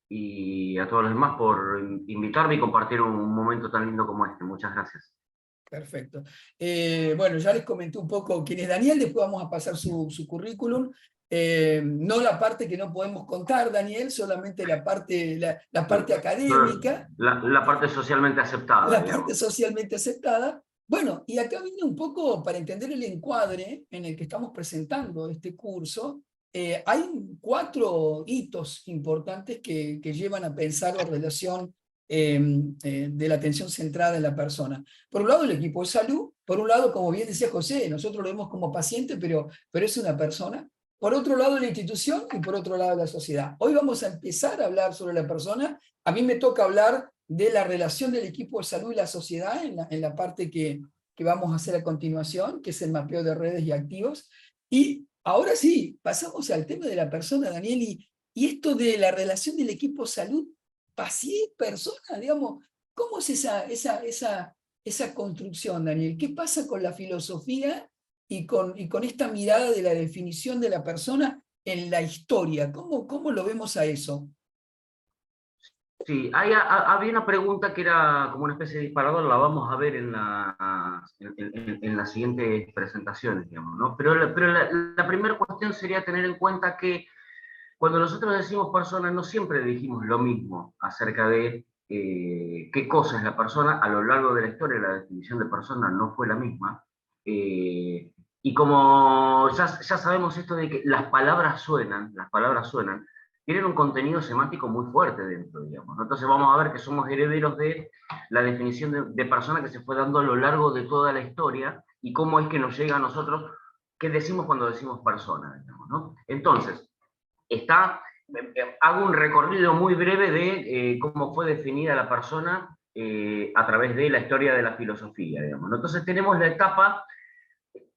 y a todos los demás por invitarme y compartir un momento tan lindo como este. Muchas gracias. Perfecto. Bueno, ya les comenté un poco quién es Daniel, después vamos a pasar su currículum. No la parte que no podemos contar, Daniel, solamente la parte académica, La parte socialmente aceptada, la parte digamos. socialmente aceptada. Bueno, y acá viene un poco para entender el encuadre en el que estamos presentando este curso. Hay 4 hitos importantes que llevan a pensar la relación de la atención centrada en la persona. Por un lado, el equipo de salud. Por un lado, como bien decía José, nosotros lo vemos como paciente, pero es una persona. Por otro lado, la institución, y por otro lado, la sociedad. Hoy vamos a empezar a hablar sobre la persona. A mí me toca hablar de la relación del equipo de salud y la sociedad en la parte que vamos a hacer a continuación, que es el mapeo de redes y activos. Y ahora sí, pasamos al tema de la persona, Daniel, y esto de la relación del equipo salud, paciente-persona, digamos, ¿cómo es esa construcción, Daniel? ¿Qué pasa con la filosofía y con esta mirada de la definición de la persona en la historia? ¿Cómo lo vemos a eso? Sí, había una pregunta que era como una especie de disparador, la vamos a ver en las siguientes presentaciones, digamos, ¿no? Pero la primera cuestión sería tener en cuenta que cuando nosotros decimos persona, no siempre dijimos lo mismo acerca de qué cosa es la persona. A lo largo de la historia, la definición de persona no fue la misma. Y como ya sabemos esto de que las palabras suenan, tienen un contenido semántico muy fuerte dentro, digamos, ¿no? Entonces vamos a ver que somos herederos de la definición de persona que se fue dando a lo largo de toda la historia y cómo es que nos llega a nosotros, qué decimos cuando decimos persona, digamos, ¿no? Entonces, hago un recorrido muy breve de cómo fue definida la persona a través de la historia de la filosofía, digamos, ¿no? Entonces tenemos la etapa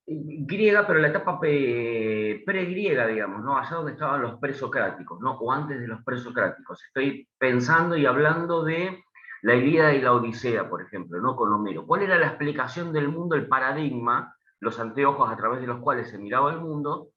griega, pero la etapa pre-griega, digamos, ¿no? Allá donde estaban los presocráticos, ¿no? O antes de los presocráticos. Estoy pensando y hablando de la Ilíada y la Odisea, por ejemplo, ¿no? Con Homero. ¿Cuál era la explicación del mundo, el paradigma, los anteojos a través de los cuales se miraba el mundo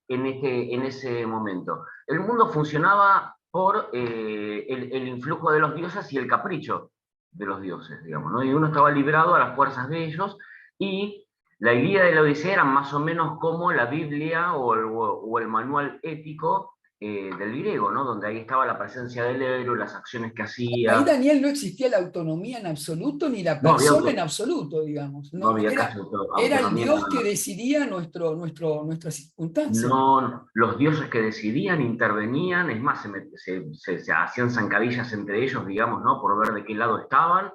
en ese momento? El mundo funcionaba por el influjo de los dioses y el capricho de los dioses, digamos, ¿no? Y uno estaba librado a las fuerzas de ellos, y la Ilíada y la Odisea eran más o menos como la Biblia o el manual ético del griego, ¿no? Donde ahí estaba la presencia del héroe, las acciones que Ahí, hacía. Daniel, no existía la autonomía en absoluto, ni la No había, persona en absoluto, digamos. no No, había era, casi era el autonomía. Dios que decidía nuestras circunstancias. No, los dioses que decidían intervenían, es más, se hacían zancadillas entre ellos, digamos, ¿no? Por ver de qué lado estaban,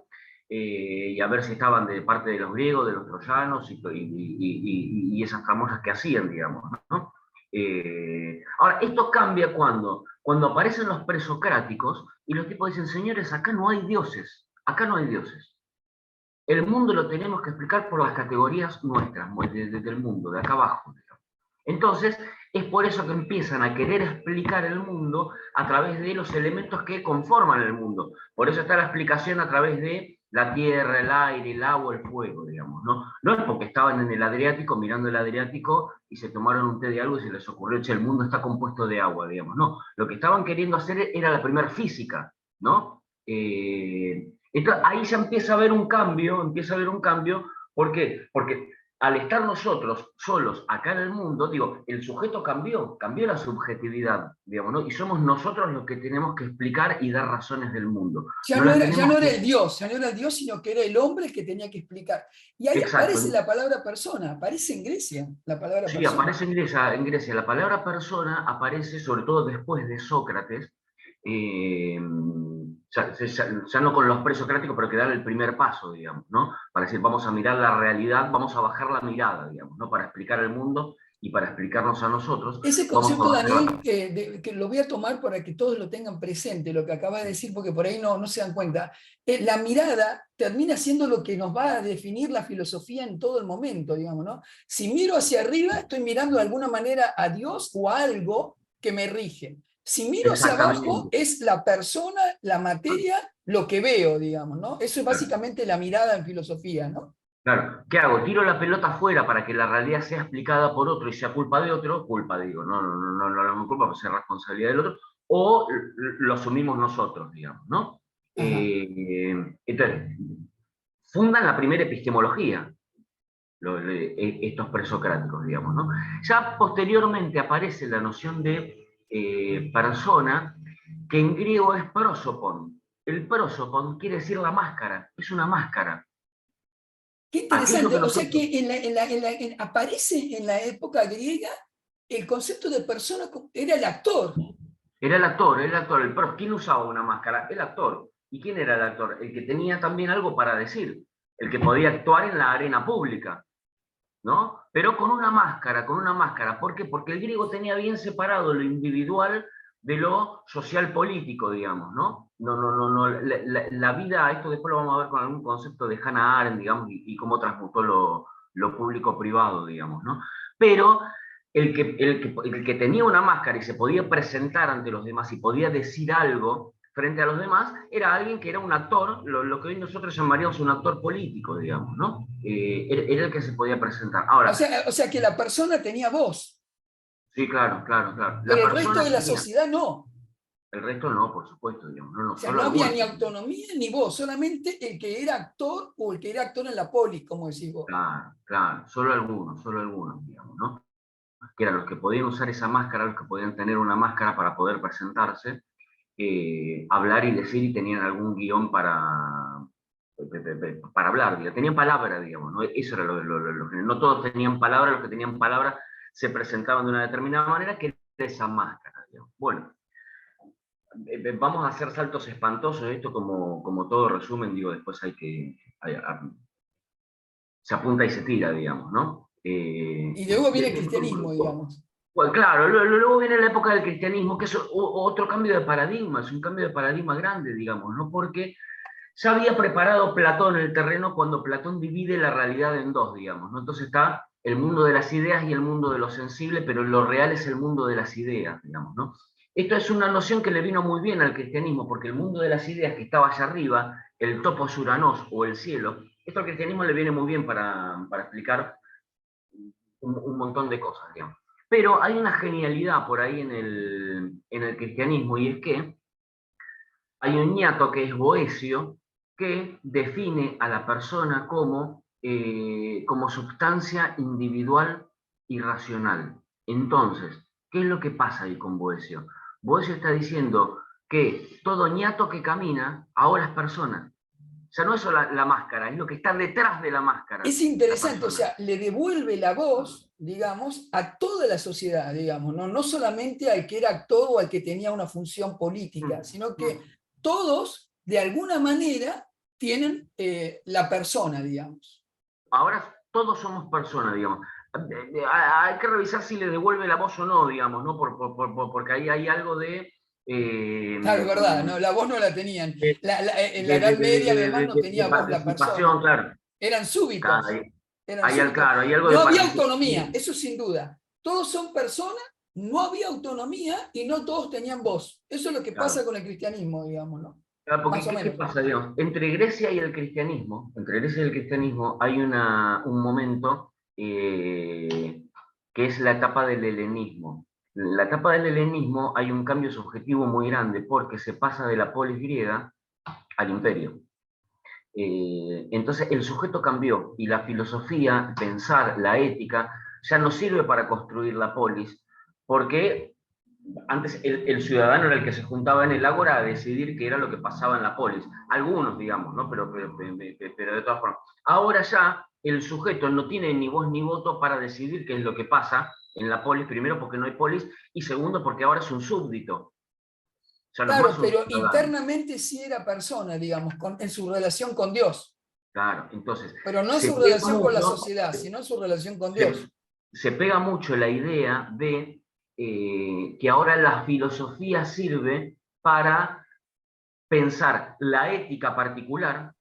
y a ver si estaban de parte de los griegos, de los troyanos, y esas famosas que hacían, digamos, ¿no? Ahora, esto cambia cuando aparecen los presocráticos y los tipos dicen: señores, acá no hay dioses, acá no hay dioses. El mundo lo tenemos que explicar por las categorías nuestras, desde el mundo, de acá abajo. Entonces, es por eso que empiezan a querer explicar el mundo a través de los elementos que conforman el mundo. Por eso está la explicación a través de la tierra, el aire, el agua, el fuego, digamos, ¿no? No es porque estaban en el Adriático, mirando el Adriático, y se tomaron un té de algo y se les ocurrió: che, el mundo está compuesto de agua, digamos. No, lo que estaban queriendo hacer era la primera física, ¿no? Entonces, ahí ya empieza a haber un cambio. ¿Por qué? Porque al estar nosotros solos acá en el mundo, digo, el sujeto cambió la subjetividad, digamos, ¿no? Y somos nosotros los que tenemos que explicar y dar razones del mundo. Ya No no las era, ya tenemos no era que... el Dios, ya no era el Dios, sino que era el hombre el que tenía que explicar. Y ahí Exacto. aparece la palabra persona, aparece en Grecia la palabra Sí, persona. aparece en Grecia. La palabra persona aparece sobre todo después de Sócrates, eh, ya no con los presocráticos, pero que dan el primer paso, digamos, ¿no? Para decir: vamos a mirar la realidad, vamos a bajar la mirada, digamos, ¿no? Para explicar el mundo y para explicarnos a nosotros, Ese vamos a concepto, bajar Daniel, la... que lo voy a tomar para que todos lo tengan presente, lo que acaba de decir, porque por ahí no se dan cuenta. La mirada termina siendo lo que nos va a definir la filosofía en todo el momento, digamos, ¿no? Si miro hacia arriba, estoy mirando de alguna manera a Dios o a algo que me rige. Si miro hacia abajo, Exactamente. es la persona, la materia, lo que veo, digamos, ¿no? Eso es básicamente la mirada en filosofía, ¿no? Claro, ¿qué hago? ¿Tiro la pelota afuera para que la realidad sea explicada por otro y sea culpa de otro? Culpa, digo, no, no, no, no, no, no me culpa, pues es responsabilidad del otro. o lo asumimos nosotros, digamos, ¿no? Ajá. Entonces, fundan la primera epistemología, estos presocráticos, digamos, ¿no? Ya posteriormente aparece la noción de persona, que en griego es prosopon. El prosopon quiere decir la máscara, es una máscara. Qué Aquello interesante. que O sea nosotros... que aparece en la época griega el concepto de persona, era el actor. Era el actor, el actor, el prof. ¿Quién usaba una máscara? El actor. ¿Y quién era el actor? El que tenía también algo para decir, el que podía actuar en la arena pública, ¿no? Pero con una máscara, con una máscara. ¿Por qué? Porque el griego tenía bien separado lo individual de lo social político, digamos, ¿no? No, la vida, esto después lo vamos a ver con algún concepto de Hannah Arendt, digamos, y cómo transmutó lo público-privado, digamos, ¿no? Pero el que tenía una máscara y se podía presentar ante los demás y podía decir algo frente a los demás, era alguien que era un actor, lo que hoy nosotros llamaríamos un actor político, digamos, ¿no? Era el que se podía presentar. Ahora, O sea que la persona tenía voz, sí, claro, claro, claro. La pero el resto persona de la tenía, sociedad no. el resto no, por supuesto, digamos, no, no, O sea, solo no había algunos. ni autonomía ni voz, solamente el que era actor o el que era actor en la poli, como decís vos. Claro, claro, solo algunos, digamos, ¿no? Que eran los que podían usar esa máscara, los que podían tener una máscara para poder presentarse, hablar y decir y tenían algún guión para hablar, digamos. Tenían palabra, digamos, ¿no? Eso era lo que no todos tenían palabra, los que tenían palabra se presentaban de una determinada manera, que era esa máscara, digamos. Bueno, vamos a hacer saltos espantosos, esto como todo resumen, digo, después se apunta y se tira, digamos, ¿no? Y luego viene el cristianismo, digamos. Pues claro, luego viene la época del cristianismo, que es otro cambio de paradigma, es un cambio de paradigma grande, digamos, ¿no? Porque ya había preparado Platón el terreno cuando Platón divide la realidad en dos, digamos, ¿no? Entonces está el mundo de las ideas y el mundo de lo sensible, pero lo real es el mundo de las ideas, digamos, ¿no? Esto es una noción que le vino muy bien al cristianismo, porque el mundo de las ideas que estaba allá arriba, el topos uranos o el cielo, esto al cristianismo le viene muy bien para explicar un montón de cosas, digamos. Pero hay una genialidad por ahí en el cristianismo, y es que hay un ñato que es Boecio, que define a la persona como sustancia individual y racional. Entonces, ¿qué es lo que pasa ahí con Boecio? Boecio está diciendo que todo ñato que camina ahora es persona. O sea, no es solo la máscara, es lo que está detrás de la máscara, Es la interesante, o persona. sea, le devuelve la voz, digamos, a toda la sociedad, digamos, no, no solamente al que era actor o al que tenía una función política, sino que todos, de alguna manera, tienen la persona, digamos. Ahora todos somos personas, digamos. Hay que revisar si le devuelve la voz o no, digamos, ¿no? Porque ahí hay algo eh, Claro, es verdad, no, la voz no la tenían. de, En la Edad Media, además, no de tenía voz la persona. participación, claro. Eran Claro, súbitos, eran súbitos. claro, hay algo de No había participación. autonomía, eso sin duda. Todos son personas, no había autonomía y no todos tenían voz. Eso es lo que pasa Claro. con el cristianismo, digamos, ¿no? Claro, porque Más o ¿qué menos. pasa, digamos? Entre Grecia y el cristianismo, hay un momento que es la etapa del helenismo. En la etapa del helenismo hay un cambio subjetivo muy grande porque se pasa de la polis griega al imperio. Entonces el sujeto cambió y la filosofía, pensar, la ética, ya no sirve para construir la polis, porque antes el ciudadano era el que se juntaba en el ágora a decidir qué era lo que pasaba en la polis. Algunos, digamos, ¿no? Pero de todas formas. Ahora ya el sujeto no tiene ni voz ni voto para decidir qué es lo que pasa en la polis, primero porque no hay polis, y segundo porque ahora es un súbdito, ya no es Claro, más un pero ciudadano. internamente sí era persona, digamos, en su relación con Dios. Claro, entonces Pero no en se su pega relación con la mucho, sociedad, sino en su relación con se, Dios. se pega mucho la idea de que ahora la filosofía sirve para pensar la ética particular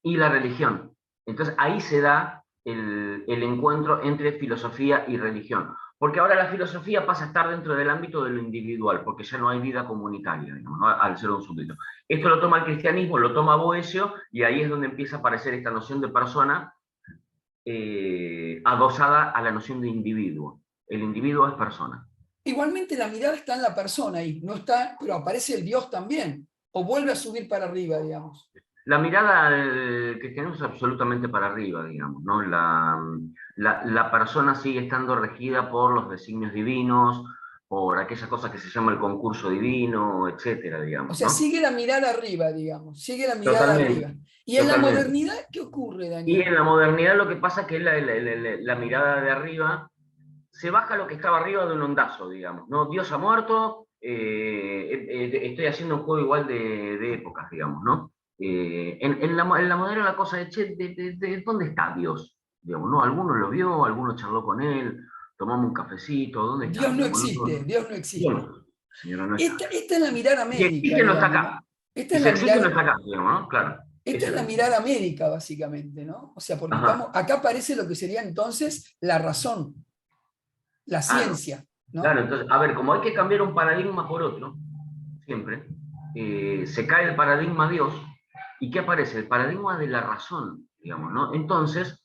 y la religión. Entonces ahí se da el encuentro entre filosofía y religión. Porque ahora la filosofía pasa a estar dentro del ámbito de lo individual, porque ya no hay vida comunitaria, digamos, ¿no? Al ser un súbdito. Esto lo toma el cristianismo, lo toma Boecio, y ahí es donde empieza a aparecer esta noción de persona adosada a la noción de individuo. El individuo es persona. Igualmente la mirada está en la persona ahí, no está, pero aparece el Dios también, o vuelve a subir para arriba, digamos. La mirada del cristianismo es absolutamente para arriba, digamos, ¿no? La persona sigue estando regida por los designios divinos, por aquella cosa que se llama el concurso divino, etcétera, O digamos, sea, ¿no? sigue la mirada arriba, digamos, sigue la mirada arriba. Totalmente, ¿Y en la totalmente. modernidad qué ocurre, Y Daniel? en la modernidad lo que pasa es que la mirada de arriba se baja lo que estaba arriba de un ondazo, digamos, ¿no? Dios ha muerto, estoy haciendo un juego igual de épocas, digamos, ¿no? En la moderna la cosa de, che, ¿dónde está Dios? Digamos, ¿no? Alguno lo vio, alguno charló con él, tomamos un cafecito, ¿dónde está? Dios no Digamos, existe, Dios no existe. bueno, señora, no está. Esta es la mirada Si médica, existe, no está digamos, ¿no? acá. Esta Y es si la existe, no mirada, está acá, digamos, ¿no? Claro, esta esa es es la la idea. mirada médica, básicamente, ¿no? O sea, porque Ajá, acá aparece lo que sería entonces la razón, la claro. ciencia, Claro, ¿no? entonces, a ver, como hay que cambiar un paradigma por otro, siempre, se cae el paradigma Dios, ¿y qué aparece? El paradigma de la razón, digamos, ¿no? Entonces,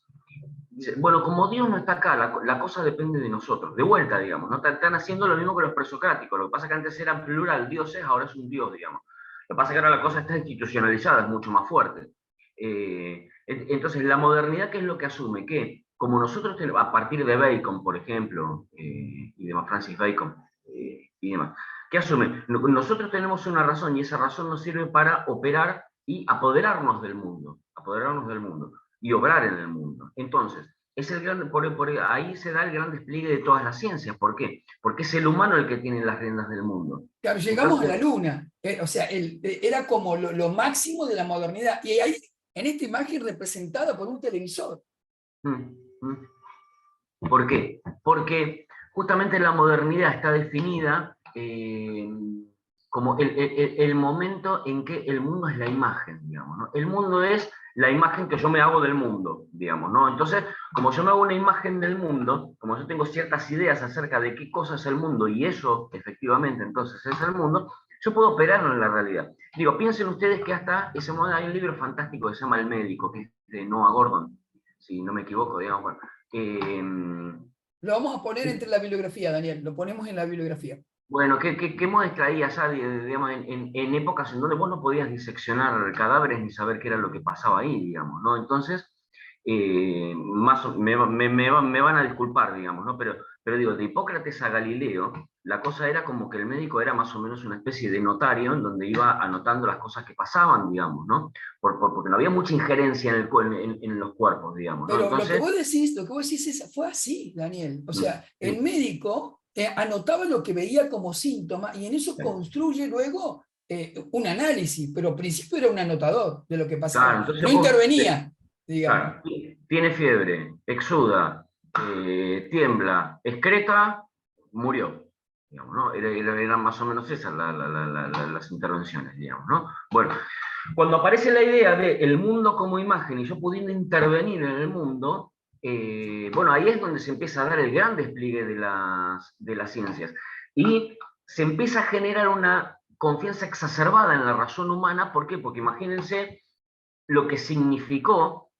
dice, bueno, como Dios no está acá, la cosa depende de nosotros, de vuelta, digamos, ¿no? Están haciendo lo mismo que los presocráticos, lo que pasa es que antes era plural, dioses, ahora es un Dios, digamos. Lo que pasa es que ahora la cosa está institucionalizada, es mucho más fuerte. Entonces, la modernidad, ¿qué es lo que asume? Que como nosotros tenemos, a partir de Bacon, por ejemplo, y demás, Francis Bacon, y demás, ¿qué asume? Nosotros tenemos una razón y esa razón nos sirve para operar y apoderarnos del mundo y obrar en el mundo. Entonces, es el gran, ahí se da el gran despliegue de todas las ciencias. ¿Por qué? Porque es el humano el que tiene las riendas del mundo. Claro, llegamos a Entonces, la luna, o sea, era como lo máximo de la modernidad. Y ahí, en esta imagen representada por un televisor. mm, mm. ¿Por qué? Porque justamente la modernidad está definida como el momento en que el mundo es la imagen, digamos, ¿no? El mundo es la imagen que yo me hago del mundo, digamos, ¿no? Entonces, como yo me hago una imagen del mundo, como yo tengo ciertas ideas acerca de qué cosa es el mundo y eso efectivamente entonces es el mundo, yo puedo operarlo en la realidad. Digo, piensen ustedes que hasta ese momento hay un libro fantástico que se llama El Médico, que es de Noah Gordon, si no me equivoco, digamos, bueno, Lo vamos a poner entre la bibliografía, Daniel, lo ponemos en la bibliografía. bueno, ¿qué muestra ahí allá, digamos, en épocas en donde vos no podías diseccionar cadáveres ni saber qué era lo que pasaba ahí, digamos, ¿no? Entonces, me van a disculpar, digamos, ¿no? Pero digo, de Hipócrates a Galileo, la cosa era como que el médico era más o menos una especie de notario en donde iba anotando las cosas que pasaban, digamos, ¿no? Porque no había mucha injerencia en los cuerpos, digamos, ¿no? Pero Entonces, lo que vos decís fue así, Daniel. O mm, sea, el médico anotaba lo que veía como síntoma y en eso construye luego un análisis, pero al principio era un anotador de lo que claro, pasaba. entonces No vos, intervenía, digamos. claro, tiene fiebre, exuda, tiembla, excreta, murió. Digamos, ¿no? Eran más o menos esas las intervenciones, digamos, ¿no? Bueno, cuando aparece la idea de el mundo como imagen y yo pudiendo intervenir en el mundo, bueno, ahí es donde se empieza a dar el gran despliegue de las ciencias. Y se empieza a generar una confianza exacerbada en la razón humana. ¿Por qué? Porque imagínense lo que significó,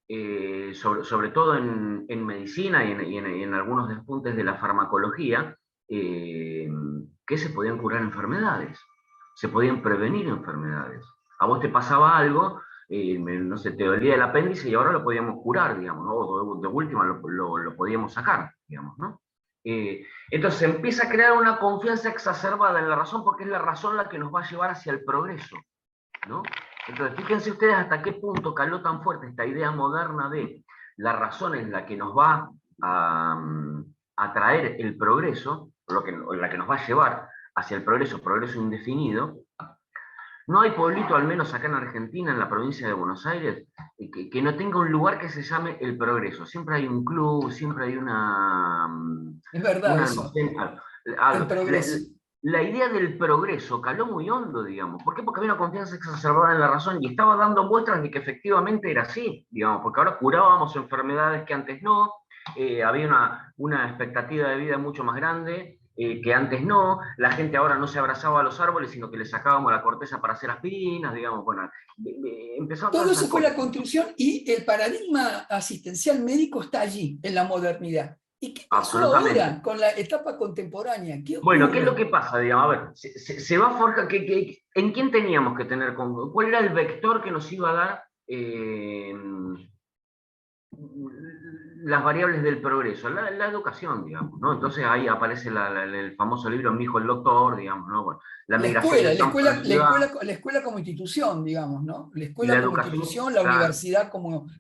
sobre todo en medicina y en algunos despuntes de la farmacología, eh, que se podían curar enfermedades, se podían prevenir enfermedades. A vos te pasaba algo, no sé, te dolía el apéndice y ahora lo podíamos curar, digamos, ¿no? O de última lo podíamos sacar, digamos, ¿no? Entonces se empieza a crear una confianza exacerbada en la razón porque es la razón la que nos va a llevar hacia el progreso, ¿no? Entonces, fíjense ustedes hasta qué punto caló tan fuerte esta idea moderna de la razón en la que nos va a traer el progreso, la que nos va a llevar hacia el progreso indefinido. No hay pueblito, al menos acá en Argentina, en la provincia de Buenos Aires, que no tenga un lugar que se llame El Progreso. Siempre hay un club, siempre hay Es verdad un eso, almacén, el algo. progreso. La idea del progreso caló muy hondo, digamos. ¿Por qué? Porque había una confianza exacerbada en la razón y estaba dando muestras de que efectivamente era así, digamos, porque ahora curábamos enfermedades que antes no, había una expectativa de vida mucho más grande, que antes no, la gente ahora no se abrazaba a los árboles, sino que le sacábamos la corteza para hacer aspinas, digamos, bueno, empezaron Todo todas eso esas fue la cosas. construcción y el paradigma asistencial médico está allí, en la modernidad. ¿Y qué pasó absolutamente. ahora con la etapa contemporánea? ¿Qué Bueno, ¿qué es lo ocurre? que pasa? Digamos, a ver, se va a forjar, ¿en quién teníamos que tener, cuál era el vector que nos iba a dar las variables del progreso? La educación, digamos, ¿no? Entonces ahí aparece el famoso libro Mi hijo el doctor, digamos, ¿no? Bueno, la La migración escuela, del la campo a la escuela, la ciudad, escuela, la escuela como institución, digamos, ¿no? La y escuela la como educación, institución, la claro, universidad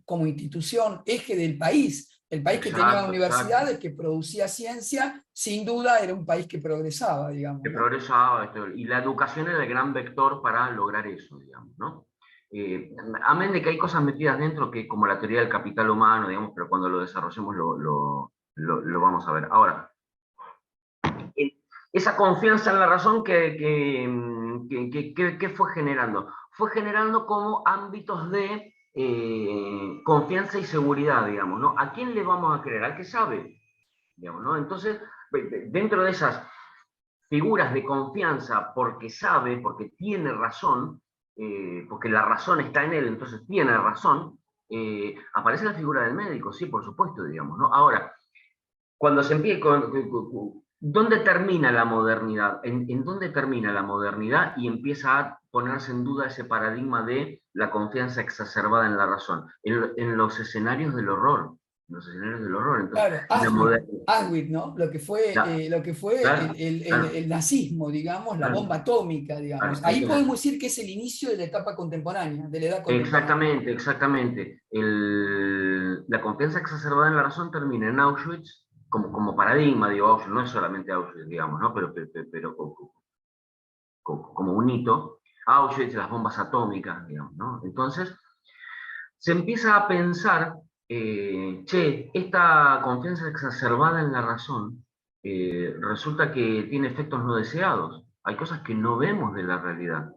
como institución, eje del país. El país que tenía exacto, exacto. universidades, que producía ciencia, sin duda era un país que progresaba, digamos, Que ¿no? progresaba, y la educación era el gran vector para lograr eso, digamos, ¿no? Amén de que hay cosas metidas dentro que como la teoría del capital humano, digamos, pero cuando lo desarrollemos lo vamos a ver. Ahora, esa confianza en la razón que fue generando. Fue generando como ámbitos de confianza y seguridad, digamos, ¿no? ¿A quién le vamos a creer? Al que sabe, digamos, ¿no? Entonces, dentro de esas figuras de confianza porque sabe, porque tiene razón, porque la razón está en él, entonces tiene razón, aparece la figura del médico, sí, por supuesto, digamos, ¿no? Ahora, cuando se empieza ¿dónde termina la modernidad? ¿En dónde termina la modernidad y empieza a ponerse en duda ese paradigma de la confianza exacerbada en la razón? En los escenarios del horror, en los escenarios del horror. Entonces, Claro, la Auschwitz, ¿no? Lo que fue claro, claro, el nazismo, digamos, la bomba claro, atómica, digamos. claro. Ahí Entonces, podemos decir que es el inicio de la etapa contemporánea, de la edad contemporánea. exactamente, exactamente. La confianza exacerbada en la razón termina en Auschwitz como paradigma, digo, Auschwitz no es solamente Auschwitz, digamos, ¿no? Pero como un hito, Auschwitz, las bombas atómicas, digamos, ¿no? Entonces, se empieza a pensar, che, esta confianza exacerbada en la razón resulta que tiene efectos no deseados. Hay cosas que no vemos de la realidad.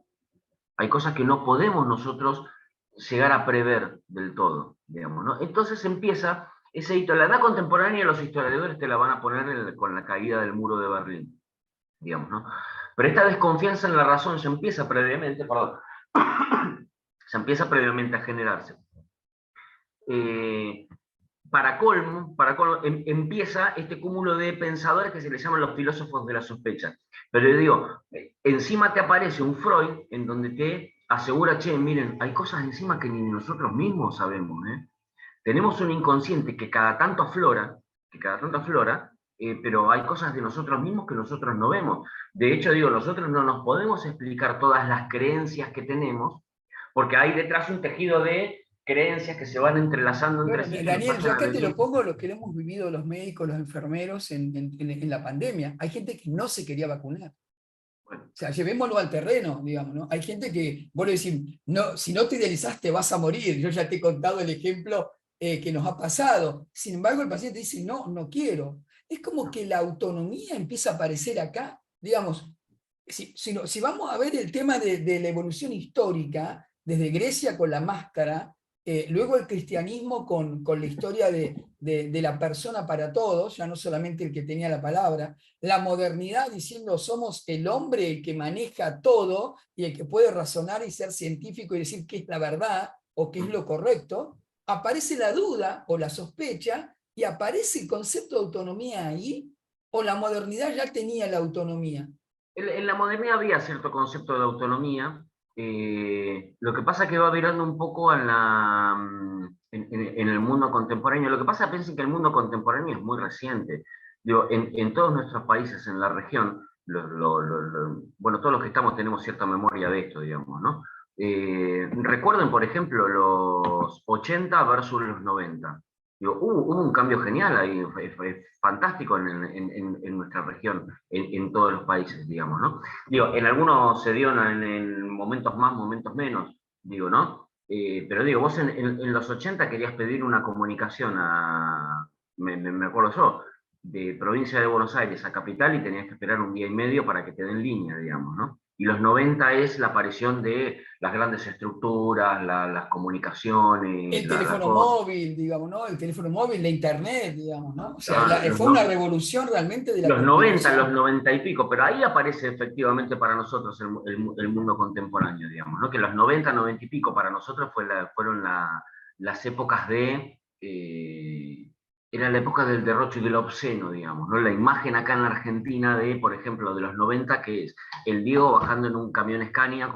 Hay cosas que no podemos nosotros llegar a prever del todo, digamos, ¿no? Entonces empieza ese hito. La edad contemporánea los historiadores te la van a poner con la caída del muro de Berlín, digamos, ¿no? Pero esta desconfianza en la razón se empieza previamente, perdón, se empieza previamente a generarse. Eh, para colmo empieza este cúmulo de pensadores que se les llaman los filósofos de la sospecha. Pero yo digo, encima te aparece un Freud en donde te asegura, che, miren, hay cosas encima que ni nosotros mismos sabemos, ¿eh? Tenemos un inconsciente que cada tanto aflora, pero hay cosas de nosotros mismos que nosotros no vemos. De hecho, digo, nosotros no nos podemos explicar todas las creencias que tenemos, porque hay detrás un tejido de creencias que se van entrelazando entre Bueno, sí, que nos Daniel, yo pasan a acá te lo venir. pongo lo que hemos vivido los médicos, los enfermeros en la pandemia. Hay gente que no se quería vacunar. Bueno, O sea, llevémoslo al terreno, digamos, ¿no? Hay gente que, vos le decís, no, si no te idealizás te vas a morir. Yo ya te he contado el ejemplo que nos ha pasado. Sin embargo, el paciente dice, no, no quiero. Es como no. que la autonomía empieza a aparecer acá. Digamos, si vamos a ver el tema de la evolución histórica, desde Grecia con la máscara, luego el cristianismo con la historia de la persona para todos, ya no solamente el que tenía la palabra, la modernidad diciendo somos el hombre el que maneja todo y el que puede razonar y ser científico y decir qué es la verdad o qué es lo correcto, aparece la duda o la sospecha y aparece el concepto de autonomía ahí, o la modernidad ya tenía la autonomía. En la modernidad había cierto concepto de autonomía. Lo que pasa es que va virando un poco en el mundo contemporáneo. Lo que pasa, piensen que el mundo contemporáneo es muy reciente. Digo, en todos nuestros países en la región, bueno, todos los que estamos tenemos cierta memoria de esto, digamos, ¿no? Recuerden, por ejemplo, los 80 versus los 90. Digo, hubo un cambio genial ahí, fue fantástico en nuestra región, en todos los países, digamos, ¿no? Digo, en algunos se dio en momentos más, momentos menos, digo, ¿no? Pero digo, vos en los 80 querías pedir una comunicación me acuerdo yo, de provincia de Buenos Aires a capital y tenías que esperar un día y medio para que te den línea, digamos, ¿no? Y los 90 es la aparición de las grandes estructuras, las comunicaciones, El la teléfono cosa. móvil, digamos, ¿no? El teléfono móvil, la internet, digamos, ¿no? O sea, Claro, fue una revolución realmente de la los 90, los comunicación. 90 y pico, pero ahí aparece efectivamente para nosotros el mundo contemporáneo, digamos, ¿no? Que los 90, 90 y pico para nosotros fueron las épocas de era la época del derroche y del obsceno, digamos, ¿no? La imagen acá en la Argentina de, por ejemplo, de los 90, que es el Diego bajando en un camión Scania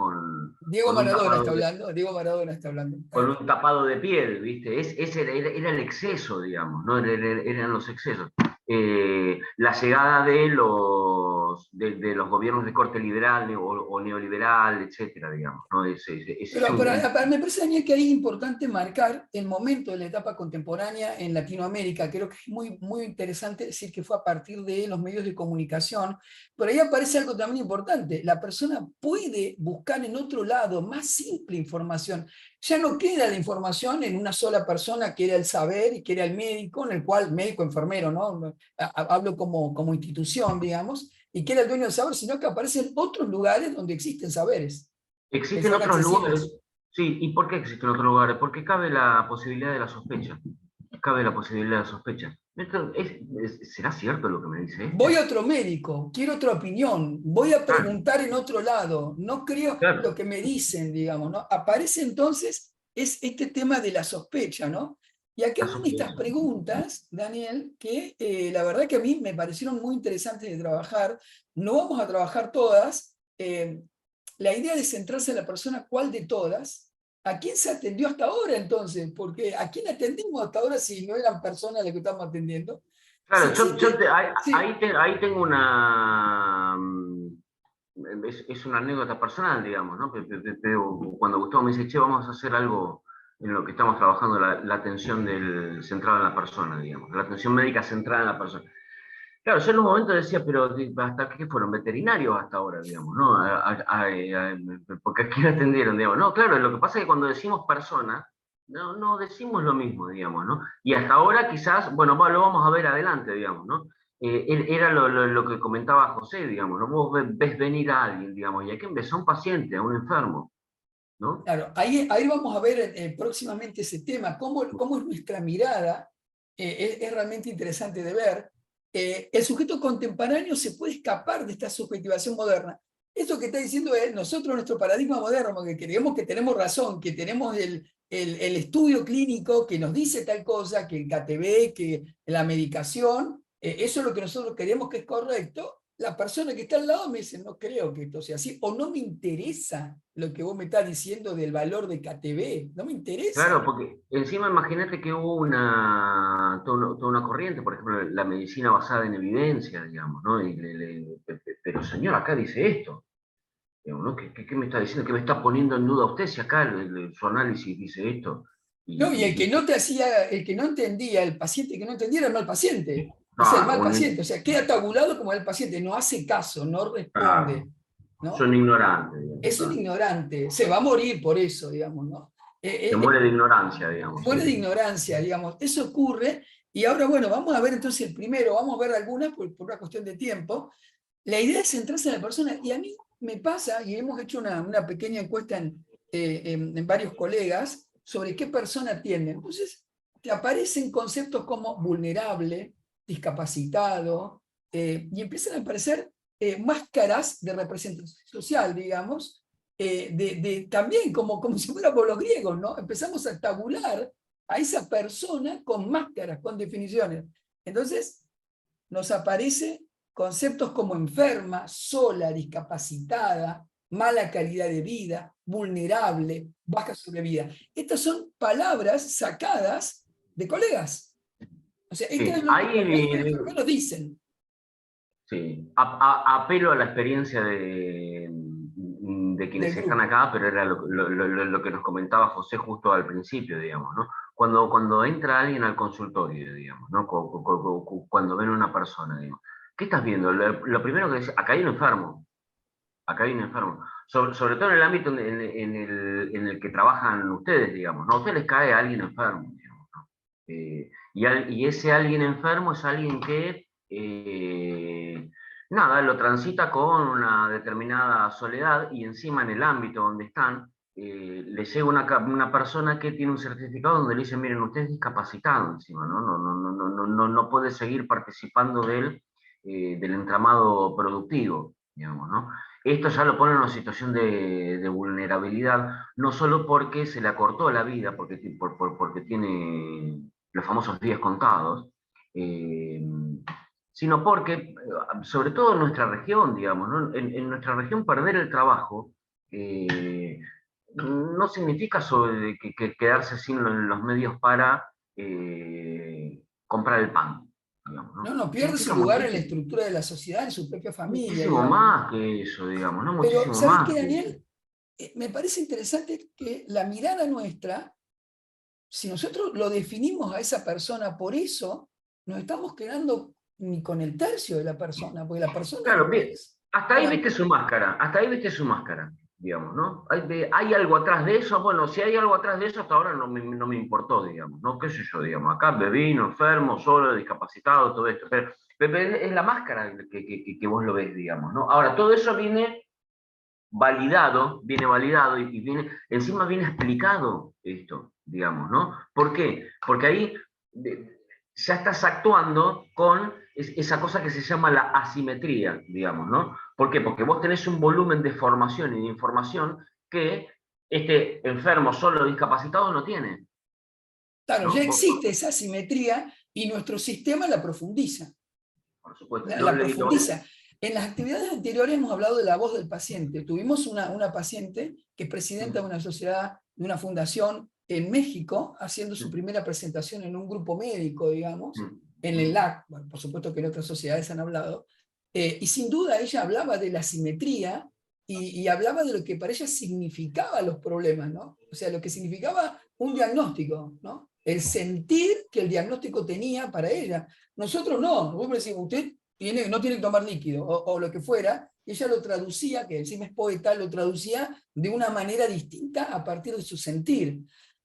Diego con un Maradona tapado está de, hablando, Diego Maradona está hablando. con un tapado de piel, ¿viste? Ese era el exceso, digamos, ¿no? Eran los excesos. La llegada de los gobiernos de corte liberal o neoliberal, etcétera, digamos, ¿no? Ese es Pero me parece, Daniel, que ahí es importante marcar el momento de la etapa contemporánea en Latinoamérica. Creo que es muy, muy interesante decir que fue a partir de los medios de comunicación, pero ahí aparece algo también importante. La persona puede buscar en otro lado más simple información. Ya no queda la información en una sola persona que era el saber y que era el médico, en el cual, médico, enfermero, ¿no? Hablo como institución, digamos, y que era el dueño del saber, sino que aparecen otros lugares donde existen saberes que Existen son otros accesibles. lugares, sí, ¿y por qué existen otros lugares? Porque cabe la posibilidad de la sospecha, cabe la posibilidad de la sospecha. ¿Será cierto lo que me dice Voy este? a otro médico, quiero otra opinión, voy a Claro, preguntar en otro lado, no creo lo claro, que me dicen, digamos, ¿no? Aparece entonces es este tema de la sospecha, ¿no? Y acá la vienen estas sospecha. preguntas, Daniel, que la verdad que a mí me parecieron muy interesantes de trabajar. No vamos a trabajar todas. La idea de centrarse en la persona, ¿cuál de todas? ¿A quién se atendió hasta ahora entonces? Porque ¿a quién atendimos hasta ahora si no eran personas las que estamos atendiendo? Si Claro, existe, sí. ahí tengo una, es una anécdota personal, digamos, ¿no? Pero cuando Gustavo me dice, che, vamos a hacer algo en lo que estamos trabajando, la atención centrada en la persona, digamos, la atención médica centrada en la persona. Claro, yo en un momento decía, pero ¿hasta qué fueron veterinarios hasta ahora, digamos, ¿no? Porque aquí atendieron, digamos. No, claro, lo que pasa es que cuando decimos persona, no decimos lo mismo, digamos, ¿no? Y hasta ahora quizás, bueno, lo vamos a ver adelante, digamos, ¿no? Era lo que comentaba José, digamos, ¿no? Vos ves venir a alguien, digamos, y aquí ves a un paciente, a un enfermo, ¿no? Claro, ahí vamos a ver próximamente ese tema, cómo es nuestra mirada, es realmente interesante de ver. El sujeto contemporáneo se puede escapar de esta subjetivación moderna. Esto que está diciendo es nosotros, nuestro paradigma moderno, que creemos que tenemos razón, que tenemos el estudio clínico que nos dice tal cosa, que el KTB, que la medicación, eso es lo que nosotros creemos que es correcto. La persona que está al lado me dice, no creo que esto sea así, o no me interesa lo que vos me estás diciendo del valor de KTB, no me Claro, interesa. porque encima imagínate que hubo toda una corriente, por ejemplo, la medicina basada en evidencia, digamos, ¿no? Pero señor, acá dice esto, digamos, ¿no? ¿Qué me está diciendo? ¿Qué me está poniendo en duda usted si acá su análisis dice esto? No, y el Y, que no te hacía, el que no entendía, el paciente que no entendía era el mal paciente, es el claro, mal paciente, o sea, queda tabulado como el paciente, no hace caso, no claro, responde, son ¿no? ignorantes, digamos, Es un claro. ignorante, se va a morir por eso, digamos, ¿no? Se muere de ignorancia, digamos, Muere de sí. ignorancia, digamos. Eso ocurre. Y ahora, bueno, vamos a ver entonces el primero, vamos a ver algunas por una cuestión de tiempo. La idea es centrarse en la persona. Y a mí me pasa, y hemos hecho una pequeña encuesta en varios colegas sobre qué persona atienden. Entonces, te aparecen conceptos como vulnerable, discapacitado, y empiezan a aparecer máscaras de representación social, digamos, también como si fuéramos los griegos, ¿no? Empezamos a tabular a esa persona con máscaras, con definiciones. Entonces, nos aparece conceptos como enferma, sola, discapacitada, mala calidad de vida, vulnerable, baja sobrevida. Estas son palabras sacadas de colegas. O sea, esto es Sí, lo que los médicos y ahí enfermeros dicen. sí, apelo a la experiencia de Del quienes están grupo. acá, pero era lo que nos comentaba José justo al principio, digamos, ¿no? Cuando entra alguien al consultorio, digamos, ¿no? Cuando ven a una persona, digamos, ¿qué estás viendo? Lo primero que dice, acá hay un enfermo, acá hay un enfermo. Sobre todo en el ámbito en el que trabajan ustedes, digamos, ¿no? A ustedes les cae alguien enfermo, digamos, ¿no? Y ese alguien enfermo es alguien que, nada, lo transita con una determinada soledad y encima en el ámbito donde están, le llega una persona que tiene un certificado donde le dicen, miren, usted es discapacitado encima, ¿no? No puede seguir participando del entramado productivo, digamos, ¿no? Esto ya lo pone en una situación de vulnerabilidad, no solo porque se le acortó la vida, porque tiene los famosos días contados, sino porque, sobre todo en nuestra región, digamos, ¿no? En nuestra región perder el trabajo no significa quedarse sin los medios para comprar el pan, digamos, No, ¿no? no, pierde su Significa lugar en la muchísimo, estructura de la sociedad, en su propia familia, muchísimo digamos, ¿no? más que eso, digamos, ¿no? Pero, Muchísimo ¿sabes qué, más que eso. Daniel? Me parece interesante que la mirada nuestra, si nosotros lo definimos a esa persona por eso, nos estamos quedando ni con el tercio de la persona, porque la persona Claro, bien, es hasta ahí para... viste su máscara, hasta ahí viste su máscara, digamos, ¿no? Hay algo atrás de eso, bueno, si hay algo atrás de eso, hasta ahora no me importó, digamos, ¿no? ¿Qué sé yo, digamos? Acá bebino, enfermo, solo, discapacitado, todo esto, pero es la máscara que vos lo ves, digamos, ¿no? Ahora, todo eso viene validado y viene, encima viene explicado esto, digamos, ¿no? ¿Por qué? Porque ahí ya estás actuando con esa cosa que se llama la asimetría, digamos, ¿no? ¿Por qué? Porque vos tenés un volumen de formación y de información que este enfermo solo discapacitado no tiene, Claro, ya ¿no? existe esa asimetría y nuestro sistema la profundiza. Por supuesto. La profundiza. En las actividades anteriores hemos hablado de la voz del paciente. Tuvimos una paciente que es presidenta de una sociedad, de una fundación en México, haciendo su primera presentación en un grupo médico, digamos, en el LAC. Bueno, por supuesto que en otras sociedades han hablado. Y sin duda ella hablaba de la simetría y hablaba de lo que para ella significaba los problemas, ¿no? O sea, lo que significaba un diagnóstico, ¿no? El sentir que el diagnóstico tenía para ella. Nosotros no, nosotros decimos, usted no tiene que tomar líquido, o lo que fuera, y ella lo traducía, que encima es poeta, lo traducía de una manera distinta a partir de su sentir.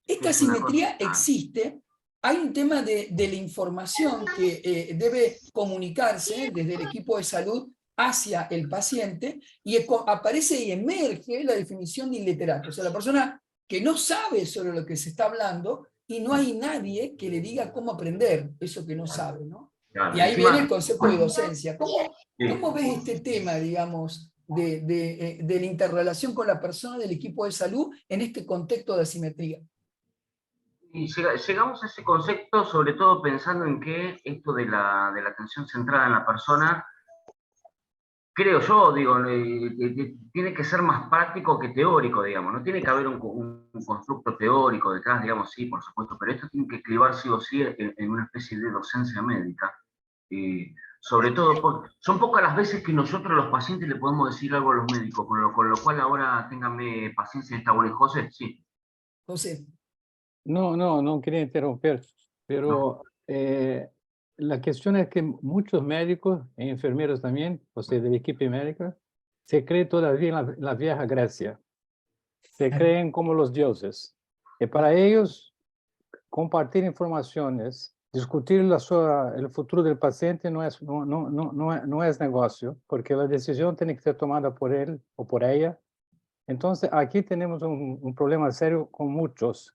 Esta Es una cosa. simetría existe, hay un tema de la información que debe comunicarse desde el equipo de salud hacia el paciente, y aparece y emerge la definición de iliterato, o sea, la persona que no sabe sobre lo que se está hablando, y no hay nadie que le diga cómo aprender eso que no sabe, ¿no? Claro, Y ahí viene el encima, concepto de docencia. ¿Cómo sí. ves este tema, digamos, de la interrelación con la persona del equipo de salud en este contexto de asimetría? Y llegamos a ese concepto sobre todo pensando en que esto de la atención centrada en la persona, creo yo, digo, tiene que ser más práctico que teórico, digamos, no tiene que haber un constructo teórico detrás, digamos, sí, por supuesto, pero esto tiene que clivar sí o sí en una especie de docencia médica. Sobre todo, son pocas las veces que nosotros los pacientes le podemos decir algo a los médicos, con lo cual ahora ténganme paciencia, está bueno. José, sí, José. No, no, no quería interromper, no, pero la cuestión es que muchos médicos e enfermeros también, o sea, del equipo médica, se cree todavía en la vieja Grecia, se creen como los dioses. Y para ellos, compartir informaciones, discutir el futuro del paciente no es negocio, porque la decisión tiene que ser tomada por él o por ella. Entonces, aquí tenemos un problema serio con muchos,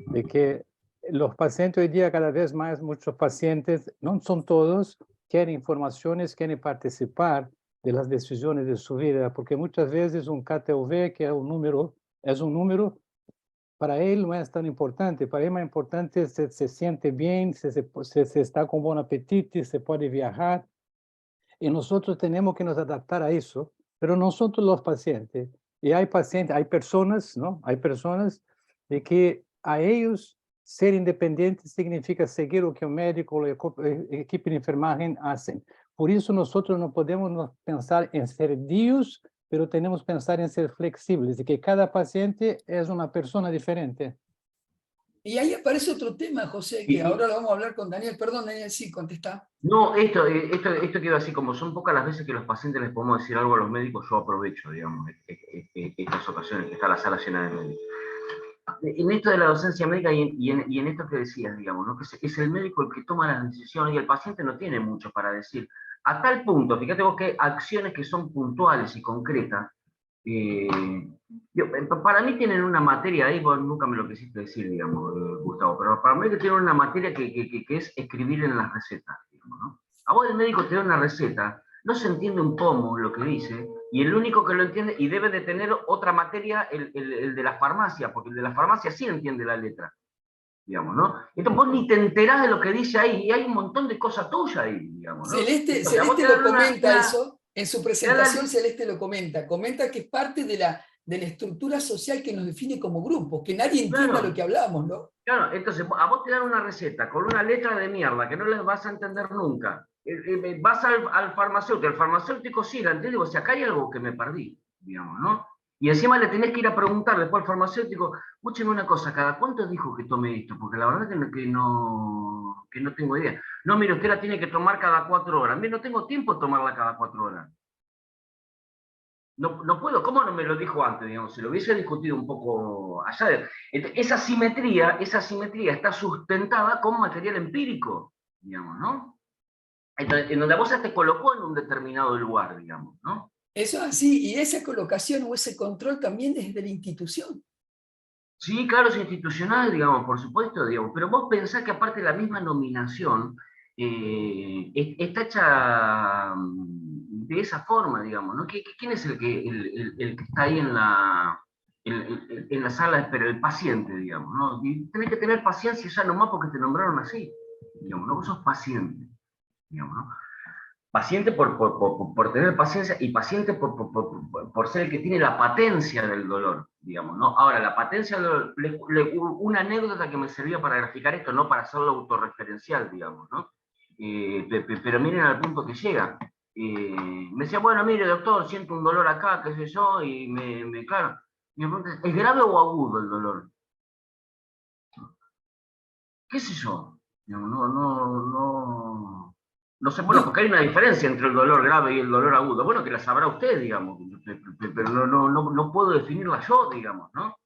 de que los pacientes hoy día, cada vez más, muchos pacientes, no son todos, quieren informaciones, quieren participar de las decisiones de su vida, porque muchas veces un KTV, que es un número, para él no es tan importante, para él es más importante se siente bien, se está con buen apetito, se puede viajar, y nosotros tenemos que nos adaptar a eso, pero nosotros los pacientes, y hay pacientes, hay personas, ¿no? Hay personas de que a ellos ser independientes significa seguir lo que el médico o el equipo de enfermagem hacen. Por eso nosotros no podemos pensar en ser Dios, pero tenemos que pensar en ser flexibles, de que cada paciente es una persona diferente. Y ahí aparece otro tema, José, que y, ahora lo vamos a hablar con Daniel. Perdón, Daniel, sí, contesta. no, esto queda así, como son pocas las veces que los pacientes les podemos decir algo a los médicos, yo aprovecho, digamos, estas ocasiones que está la sala llena de médicos. En esto de la docencia médica y en esto que decías, digamos, ¿no? Que es el médico el que toma las decisiones y el paciente no tiene mucho para decir. A tal punto, fíjate vos que hay acciones que son puntuales y concretas. eh, para mí tienen una materia ahí, vos nunca me lo quisiste decir, digamos, Gustavo, pero para mí que tienen una materia que es escribir en las recetas, digamos, ¿no? A vos el médico te da una receta, no se entiende un pomo lo que dice, y el único que lo entiende, y debe de tener otra materia, el de la farmacia, porque el de la farmacia sí entiende la letra, digamos, ¿no? Entonces vos ni te enterás de lo que dice ahí, y hay un montón de cosas tuyas ahí, digamos, ¿no? Celeste, Entonces, a vos Celeste te lo dan comenta eso, en su te dan presentación Celeste lo comenta que es parte de la estructura social que nos define como grupo, que nadie entienda lo claro, que hablamos, ¿no? claro, entonces a vos te dan una receta con una letra de mierda que no les vas a entender nunca. Vas al farmacéutico, el farmacéutico sí la entiende, digo, si acá hay algo que me perdí, digamos, ¿no? Y encima le tenés que ir a preguntar después al farmacéutico, escúcheme una cosa, ¿cada cuánto dijo que tome esto? Porque la verdad que no tengo idea. No, mire, usted la tiene que tomar cada 4 horas. Mire, no tengo tiempo de tomarla cada 4 horas. No, no puedo, ¿cómo no me lo dijo antes? Digamos, si lo hubiese discutido un poco allá. Esa simetría está sustentada con material empírico, digamos, ¿no? Entonces, en donde vos ya te colocó en un determinado lugar, digamos, ¿no? Eso es así, y esa colocación o ese control también es de la institución. Sí, claro, es institucional, digamos, por supuesto, digamos, pero vos pensás que aparte la misma nominación está hecha de esa forma, digamos, ¿no? ¿Quién es el que está ahí en la sala de espera? El paciente, digamos, ¿no? Y tenés que tener paciencia ya nomás porque te nombraron así, digamos, ¿no? Vos sos paciente, digamos, ¿no? Paciente por tener paciencia y paciente por ser el que tiene la patencia del dolor, digamos, ¿no? Ahora, la patencia del dolor, una anécdota que me servía para graficar esto, no para hacerlo autorreferencial, digamos, ¿no? Pero miren al punto que llega. Me decía, bueno, mire, doctor, siento un dolor acá, qué sé yo, y claro, me pregunta, ¿es grave o agudo el dolor? ¿Qué sé yo? No sé, bueno, No, porque hay una diferencia entre el dolor grave y el dolor agudo. Bueno, que la sabrá usted, digamos, pero no puedo definirla yo, digamos, ¿no?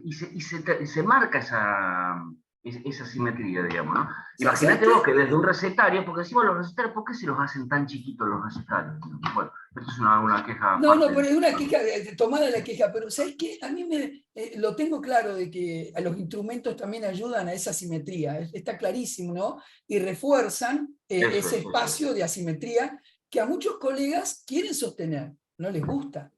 Y se marca esa simetría, digamos, ¿no? ¿sabes Imagínate vos qué? que desde un recetario, porque decimos los recetarios, ¿por qué se los hacen tan chiquitos los recetarios? Bueno, esto es una queja No, aparte no, de pero es esto. una queja, tomada la queja, pero ¿sabes qué? A mí lo tengo claro de que a los instrumentos también ayudan a esa simetría, está clarísimo, ¿no? Y refuerzan ese Eso es. espacio de asimetría que a muchos colegas quieren sostener, no les gusta,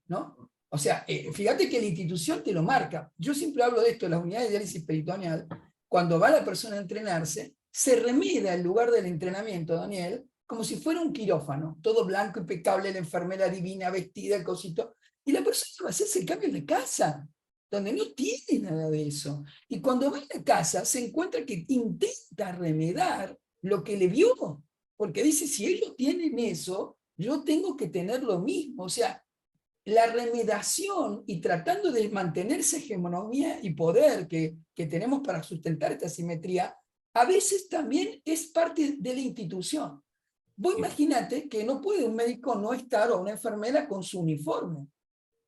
¿no? O sea, fíjate que la institución te lo marca. Yo siempre hablo de esto, las unidades de diálisis peritoneal, cuando va la persona a entrenarse, se remeda el lugar del entrenamiento, Daniel, como si fuera un quirófano, todo blanco, impecable, la enfermera divina, vestida, el cosito, y la persona va a hacerse el cambio en la casa, donde no tiene nada de eso. Y cuando va a la casa, se encuentra que intenta remedar lo que le vio, porque dice, si ellos tienen eso, yo tengo que tener lo mismo. O sea, la remedación y tratando de mantener esa hegemonía y poder que tenemos para sustentar esta simetría, a veces también es parte de la institución. Vos imaginate que no puede un médico no estar o una enfermera con su uniforme.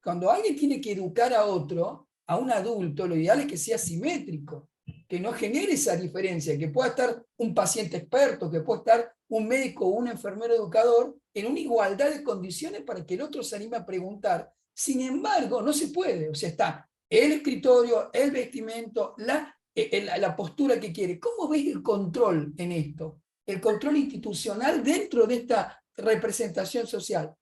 Cuando alguien tiene que educar a otro, a un adulto, lo ideal es que sea simétrico, que no genere esa diferencia, que pueda estar un paciente experto, que pueda estar un médico o un enfermero educador en una igualdad de condiciones para que el otro se anime a preguntar. Sin embargo, no se puede. O sea, está el escritorio, el vestimento, la postura que quiere. ¿Cómo ves el control en esto? El control institucional dentro de esta representación social.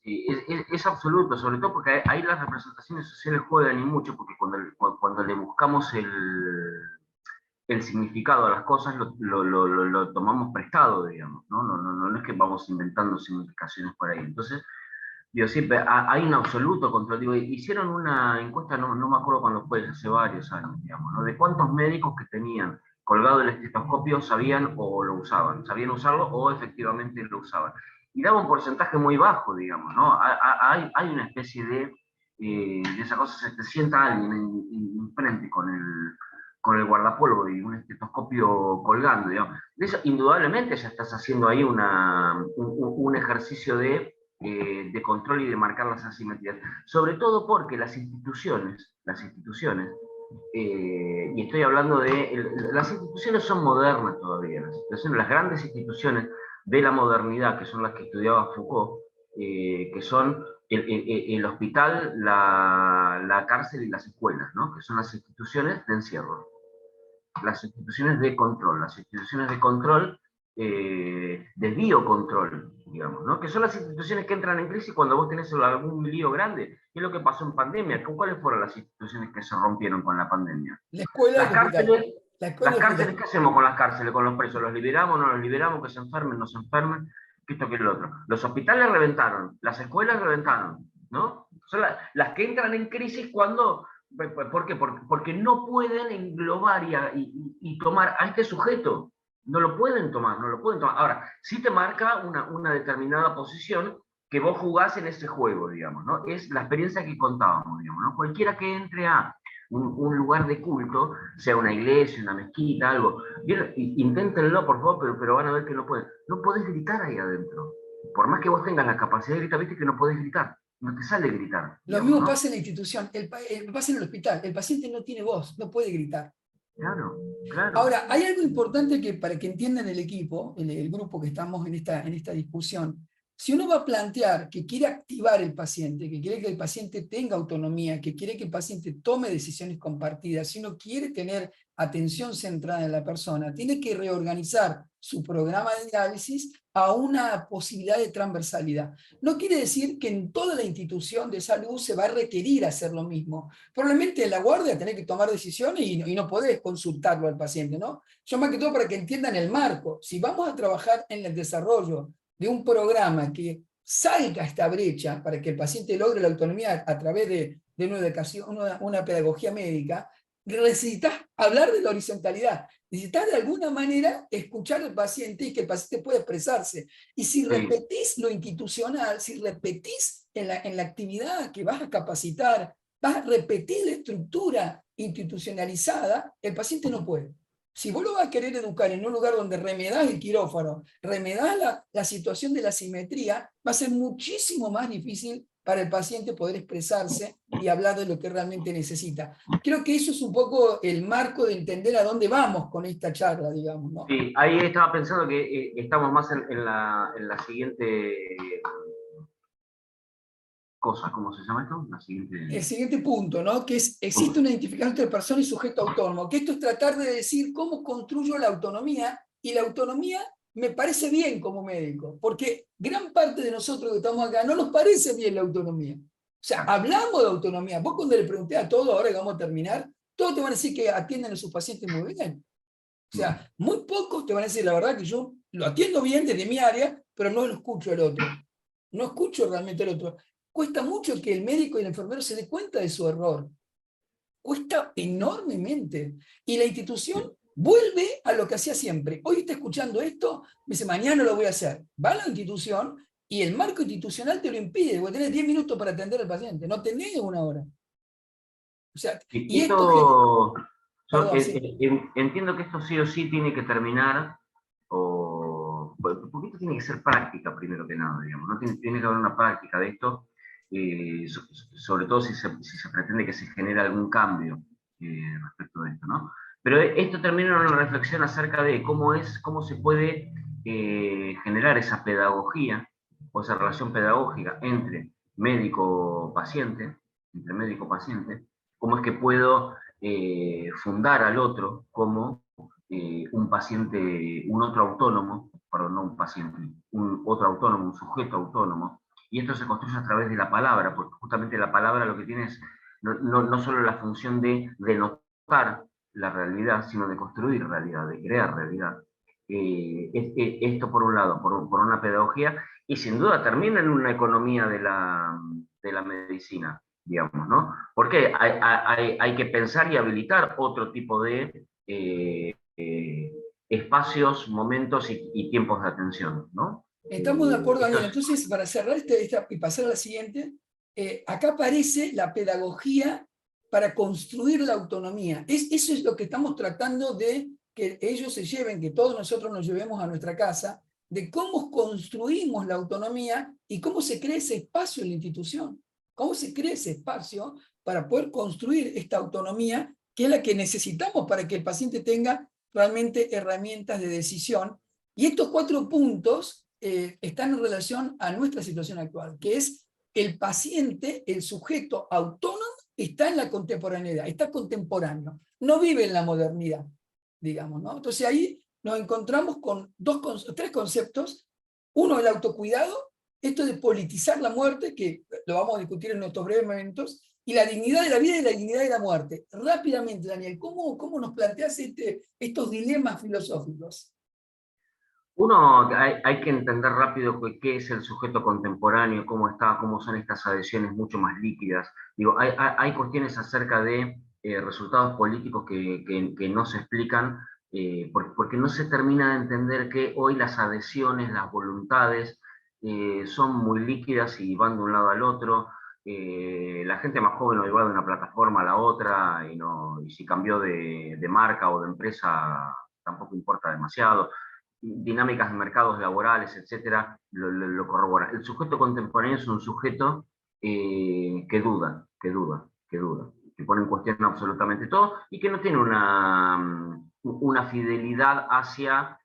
Sí, es absoluto, sobre todo porque ahí las representaciones sociales juegan y mucho, porque cuando le buscamos el significado a las cosas lo tomamos prestado, digamos, ¿no? No es que vamos inventando significaciones por ahí. Entonces, digo, siempre hay un absoluto control. Digo, hicieron una encuesta, no me acuerdo cuándo fue, hace varios años, digamos, ¿no? De cuántos médicos que tenían colgado el estetoscopio sabían o lo usaban, sabían usarlo o efectivamente lo usaban. Y daba un porcentaje muy bajo, digamos, ¿no? Hay una especie de esa cosa, se te sienta alguien enfrente con el guardapolvo y un estetoscopio colgando, digamos. De eso, indudablemente ya estás haciendo ahí un ejercicio de control y de marcar las asimetrías. Sobre todo porque las instituciones, y estoy hablando las instituciones son modernas todavía, las grandes instituciones de la modernidad, que son las que estudiaba Foucault, que son el hospital, la cárcel y las escuelas, ¿no? Que son las instituciones de encierro, las instituciones de control, de biocontrol, digamos, ¿no? Que son las instituciones que entran en crisis cuando vos tenés algún lío grande. ¿Qué es lo que pasó en pandemia? ¿Cuáles fueron las instituciones que se rompieron con la pandemia? La escuela y Las el hospital. cárceles, La escuela Las del cárceles, hospital. ¿qué hacemos con las cárceles, con los presos? ¿Los liberamos, no los liberamos, que se enfermen, no se enfermen? Que esto, que lo otro. Los hospitales reventaron, las escuelas reventaron, ¿no? Son las que entran en crisis cuando... ¿Por qué? Porque no pueden englobar y tomar a este sujeto. No lo pueden tomar, no lo pueden tomar. Ahora, sí te marca una determinada posición que vos jugás en ese juego, digamos, ¿no? Es la experiencia que contábamos, digamos, ¿no? Cualquiera que entre a un lugar de culto, sea una iglesia, una mezquita, algo, bien, inténtenlo, por favor, pero van a ver que no pueden. No podés gritar ahí adentro. Por más que vos tengas la capacidad de gritar, viste que no podés gritar. No te sale gritar, Lo digamos, mismo ¿no? pasa en la institución, pasa en el hospital. El paciente no tiene voz, no puede gritar. Claro, claro. Ahora, hay algo importante que para que entiendan el equipo, el grupo que estamos en esta discusión, si uno va a plantear que quiere activar el paciente, que quiere que el paciente tenga autonomía, que quiere que el paciente tome decisiones compartidas, si uno quiere tener atención centrada en la persona, tiene que reorganizar su programa de diálisis a una posibilidad de transversalidad. No quiere decir que en toda la institución de salud se va a requerir hacer lo mismo. Probablemente en la guardia tenés que tomar decisiones y no podés consultarlo al paciente, ¿no? Yo más que todo para que entiendan el marco. Si vamos a trabajar en el desarrollo de un programa que salga esta brecha para que el paciente logre la autonomía a través de una educación, una pedagogía médica, necesitas hablar de la horizontalidad. Necesitas de alguna manera escuchar al paciente y que el paciente pueda expresarse. Y si Sí. repetís lo institucional, si repetís en la actividad que vas a capacitar, vas a repetir la estructura institucionalizada, el paciente no puede. Si vos lo vas a querer educar en un lugar donde remedás el quirófano, remedás la situación de la simetría, va a ser muchísimo más difícil para el paciente poder expresarse y hablar de lo que realmente necesita. Creo que eso es un poco el marco de entender a dónde vamos con esta charla, digamos, ¿no? Sí, ahí estaba pensando que estamos más en la siguiente cosa, ¿cómo se llama esto? La El siguiente... siguiente punto, ¿no? Que es, existe una identificación entre persona y sujeto autónomo, que esto es tratar de decir cómo construyo la autonomía, y la autonomía me parece bien como médico, porque gran parte de nosotros que estamos acá no nos parece bien la autonomía. O sea, hablamos de autonomía. Vos cuando le pregunté a todos, ahora que vamos a terminar, todos te van a decir que atienden a sus pacientes muy bien. O sea, muy pocos te van a decir la verdad que yo lo atiendo bien desde mi área, pero no lo escucho al otro. No escucho realmente al otro. Cuesta mucho que el médico y el enfermero se dé cuenta de su error. Cuesta enormemente. Y la institución vuelve a lo que hacía siempre. Hoy está escuchando esto, me dice, mañana lo voy a hacer. Va a la institución y el marco institucional te lo impide, porque tenés 10 minutos para atender al paciente, no tenés una hora. O sea, Y y esto... esto, yo Perdón, sí. entiendo que esto sí o sí tiene que terminar, porque esto tiene que ser práctica primero que nada, digamos, ¿no? Tiene que haber una práctica de esto, sobre todo si se pretende que se genere algún cambio respecto de esto, ¿no? Pero esto termina en una reflexión acerca de cómo se puede generar esa pedagogía o esa relación pedagógica entre médico-paciente, cómo es que puedo fundar al otro como un paciente, un otro autónomo, perdón, no un paciente, un otro autónomo, un sujeto autónomo, y esto se construye a través de la palabra, porque justamente la palabra lo que tiene es no solo la función de denotar la realidad, sino de construir realidad, de crear realidad. Esto por un lado, por una pedagogía, y sin duda termina en una economía de la medicina, digamos, ¿no? Porque hay que pensar y habilitar otro tipo de espacios, momentos y tiempos de atención, ¿no? Estamos de acuerdo, Esto Daniel. es, Entonces, para cerrar y pasar a la siguiente, acá aparece la pedagogía para construir la autonomía. Eso es lo que estamos tratando de que ellos se lleven, que todos nosotros nos llevemos a nuestra casa, de cómo construimos la autonomía y cómo se crea ese espacio en la institución. Cómo se crea ese espacio para poder construir esta autonomía, que es la que necesitamos para que el paciente tenga realmente herramientas de decisión. Y estos 4 puntos están en relación a nuestra situación actual, que es el paciente, el sujeto autónomo, está en la contemporaneidad, está contemporáneo, no vive en la modernidad, digamos, ¿no? Entonces ahí nos encontramos con 3 conceptos. Uno, el autocuidado, esto de politizar la muerte, que lo vamos a discutir en nuestros breves momentos, y la dignidad de la vida y la dignidad de la muerte. Rápidamente, Daniel, ¿cómo nos planteas estos dilemas filosóficos? Uno, hay que entender rápido qué es el sujeto contemporáneo, cómo son estas adhesiones mucho más líquidas. Digo, hay cuestiones acerca de resultados políticos que no se explican, porque no se termina de entender que hoy las adhesiones, las voluntades, son muy líquidas y van de un lado al otro. La gente más joven hoy va de una plataforma a la otra, y si cambió de marca o de empresa tampoco importa demasiado. Dinámicas de mercados laborales, etcétera, lo corroboran. El sujeto contemporáneo es un sujeto que duda, que pone en cuestión absolutamente todo y que no tiene una fidelidad hacia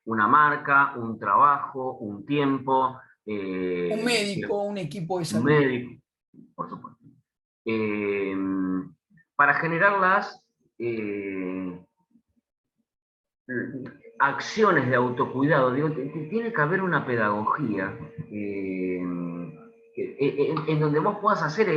una marca, un trabajo, un tiempo. Un médico, un equipo de Un salud. médico, por supuesto. Eh, para generarlas, acciones de autocuidado, digo, tiene que haber una pedagogía en donde vos puedas hacer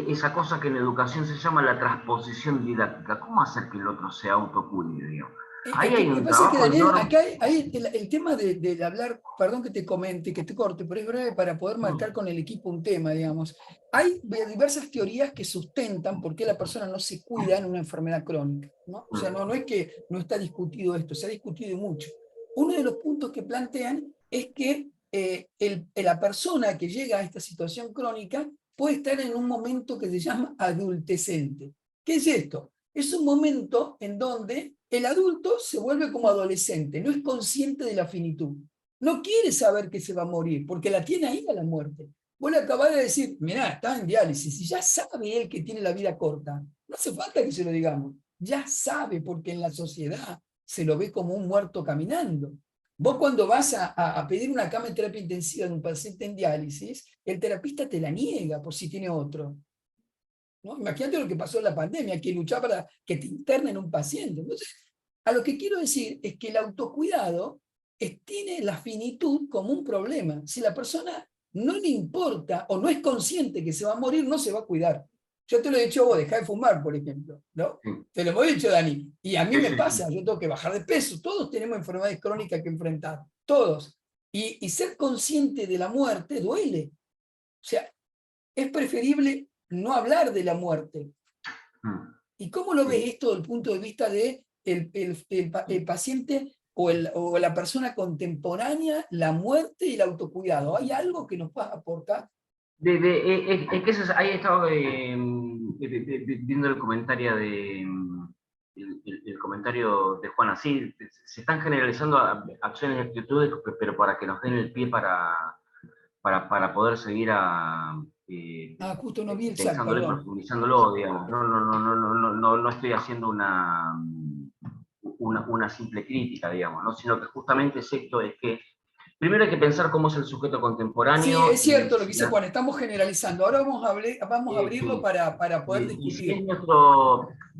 esa cosa que en educación se llama la transposición didáctica. ¿Cómo hacer que el otro se autocuide? Digamos? Ahí hay Lo que un pasa es que, trabajo Daniel, enorme. acá hay el tema de hablar, perdón que te comente, que te corte, pero es breve para poder marcar con el equipo un tema, digamos. Hay diversas teorías que sustentan por qué la persona no se cuida en una enfermedad crónica, ¿no? O sea, no es que no está discutido esto, se ha discutido mucho. Uno de los puntos que plantean es que la persona que llega a esta situación crónica puede estar en un momento que se llama adultecente. ¿Qué es esto? Es un momento en donde el adulto se vuelve como adolescente, no es consciente de la finitud. No quiere saber que se va a morir, porque la tiene ahí a la muerte. Vos le acabás de decir, mirá, está en diálisis, y ya sabe él que tiene la vida corta. No hace falta que se lo digamos. Ya sabe, porque en la sociedad se lo ve como un muerto caminando. Vos cuando vas a pedir una cama de terapia intensiva de un paciente en diálisis, el terapista te la niega por si tiene otro. ¿No? Imagínate lo que pasó en la pandemia, que luchaba para que te internen un paciente. Entonces, a lo que quiero decir es que el autocuidado tiene la finitud como un problema. Si la persona no le importa o no es consciente que se va a morir, no se va a cuidar. Yo te lo he dicho a vos, dejá de fumar, por ejemplo, ¿no? Sí, Te lo hemos dicho, Dani. Y a mí sí, me sí, pasa, sí. yo tengo que bajar de peso. Todos tenemos enfermedades crónicas que enfrentar, todos. Y ser consciente de la muerte duele. O sea, es preferible no hablar de la muerte. ¿Y cómo lo ves Sí. esto desde el punto de vista de el paciente o la persona contemporánea, la muerte y el autocuidado? ¿Hay algo que nos pueda aportar? Es que ahí estaba viendo el comentario el comentario de Juan así, se están generalizando acciones y actitudes, pero para que nos den el pie para poder seguir Justo no vi el chat, pensándolo y perdón. profundizándolo, digamos. No estoy haciendo una simple crítica, digamos, ¿no? Sino que justamente es esto, es que primero hay que pensar cómo es el sujeto Sí, contemporáneo es cierto lo que dice Juan, estamos generalizando. Ahora vamos a abrirlo sí. para poder Y discutir.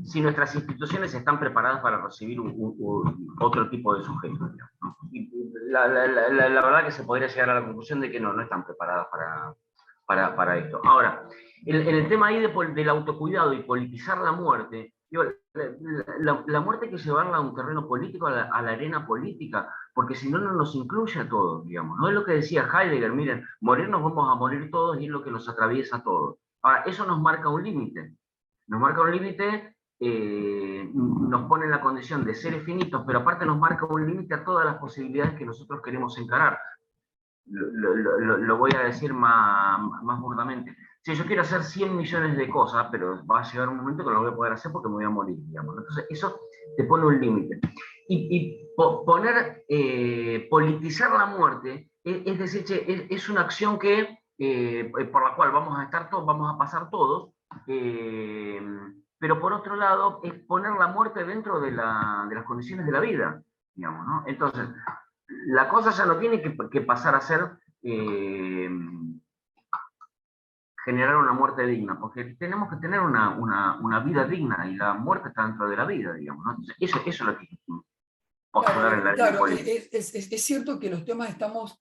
si nuestras instituciones están preparadas para recibir otro tipo de sujetos. ¿No? Y la verdad que se podría llegar a la conclusión de que no están preparadas para esto. Ahora, en el tema ahí del autocuidado y politizar la muerte, digo, la muerte hay que llevarla a un terreno político, a la arena política, porque si no, no nos incluye a todos, digamos. No es lo que decía Heidegger, miren, morir nos vamos a morir todos y es lo que nos atraviesa a todos. Ahora, eso nos marca un límite. Nos marca un límite, nos pone en la condición de seres finitos, pero aparte nos marca un límite a todas las posibilidades que nosotros queremos encarar. Lo voy a decir más burdamente. Si yo quiero hacer 100 millones de cosas, pero va a llegar un momento que no lo voy a poder hacer porque me voy a morir, digamos. Entonces, eso te pone un límite. Y politizar la muerte, es decir, es una acción que, por la cual vamos a estar todos, vamos a pasar todos, pero por otro lado, es poner la muerte dentro de las condiciones de la vida, digamos, ¿no? Entonces, la cosa ya no tiene que pasar a ser generar una muerte digna, porque tenemos que tener una vida digna y la muerte está dentro de la vida, digamos, ¿no? Entonces, eso es lo que hay que postular en la arena Claro, política. es cierto que los temas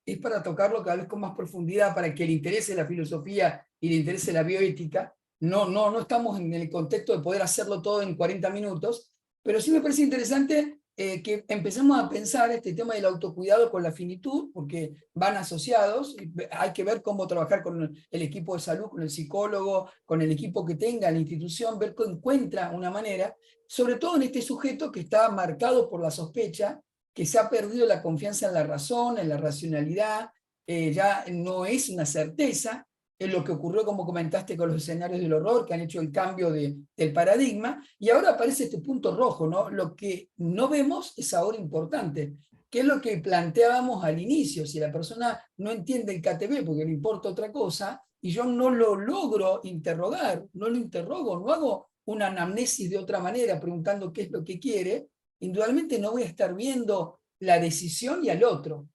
es para tocarlo cada vez con más profundidad, para que le interese la filosofía y le interese la bioética. No estamos en el contexto de poder hacerlo todo en 40 minutos, pero sí me parece interesante que empecemos a pensar este tema del autocuidado con la finitud, porque van asociados. Hay que ver cómo trabajar con el equipo de salud, con el psicólogo, con el equipo que tenga la institución, ver que encuentra una manera, sobre todo en este sujeto que está marcado por la sospecha, que se ha perdido la confianza en la razón, en la racionalidad, ya no es una certeza. Es lo que ocurrió, como comentaste, con los escenarios del horror, que han hecho el cambio del paradigma, y ahora aparece este punto rojo, ¿no? Lo que no vemos es ahora importante, que es lo que planteábamos al inicio. Si la persona no entiende el KTB porque le importa otra cosa, y yo no lo logro interrogar, no lo interrogo, no hago una anamnesis de otra manera, preguntando qué es lo que quiere, indudablemente no voy a estar viendo la decisión y al otro,